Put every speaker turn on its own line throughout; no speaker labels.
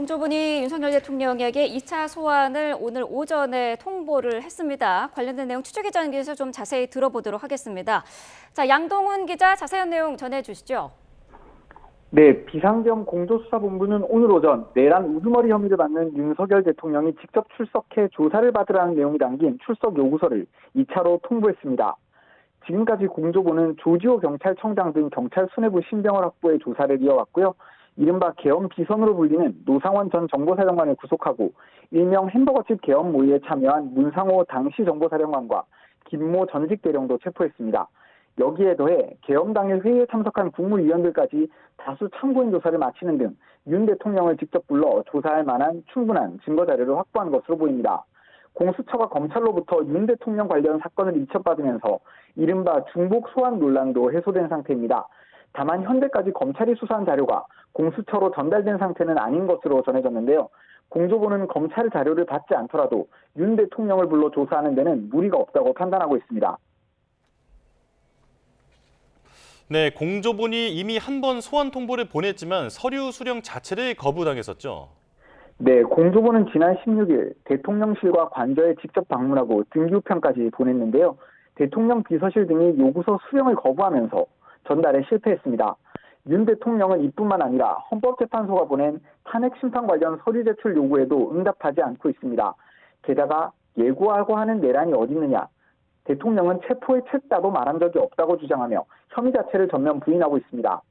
공조본이 윤석열 대통령에게 2차 소환을 오늘 오전에 통보를 했습니다. 관련된 내용 취재기자님께서 좀 자세히 들어보도록 하겠습니다. 자, 양동훈 기자 자세한 내용 전해주시죠.
네, 비상겸 공조수사본부는 오늘 오전 내란 우두머리 혐의를 받는 윤석열 대통령이 직접 출석해 조사를 받으라는 내용이 담긴 출석 요구서를 2차로 통보했습니다. 지금까지 공조본은 조지호 경찰청장 등 경찰 수뇌부 신병을 확보해 조사를 이어왔고요. 이른바 계엄 비선으로 불리는 노상원 전 정보사령관을 구속하고 일명 햄버거집 계엄 모의에 참여한 문상호 당시 정보사령관과 김모 전직 대령도 체포했습니다. 여기에 더해 계엄 당일 회의에 참석한 국무위원들까지 다수 참고인 조사를 마치는 등 윤 대통령을 직접 불러 조사할 만한 충분한 증거 자료를 확보한 것으로 보입니다. 공수처가 검찰로부터 윤 대통령 관련 사건을 이첩받으면서 이른바 중복 소환 논란도 해소된 상태입니다. 다만 현재까지 검찰이 수사한 자료가 공수처로 전달된 상태는 아닌 것으로 전해졌는데요. 공조본은 검찰 자료를 받지 않더라도 윤 대통령을 불러 조사하는 데는 무리가 없다고 판단하고 있습니다.
네, 공조본이 이미 한 번 소환 통보를 보냈지만 서류 수령 자체를 거부당했었죠.
네, 공조본은 지난 16일 대통령실과 관저에 직접 방문하고 등기우편까지 보냈는데요. 대통령 비서실 등이 요구서 수령을 거부하면서 전달에 실패했습니다. 윤 대통령은 이뿐만 아니라 헌법재판소가 보낸 탄핵 심판 관련 서류 제출 요구에도 응답하지 않고 있습니다. 게다가 예고하고 하는 내란이 어디 있느냐, 대통령은 체포에 챘다도 말한 적이 없다고 주장하며 혐의 자체를 전면 부인하고 있습니다.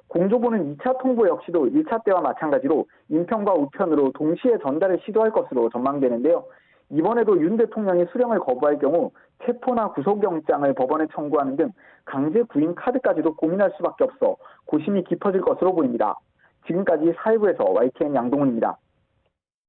공조본은 2차 통보 역시도 1차 때와 마찬가지로 인편과 우편으로 동시에 전달을 시도할 것으로 전망되는데요. 이번에도 윤 대통령이 수령을 거부할 경우 체포나 구속영장을 법원에 청구하는 등 강제 구인 카드까지도 고민할 수밖에 없어 고심이 깊어질 것으로 보입니다. 지금까지 사회부에서 YTN 양동훈입니다.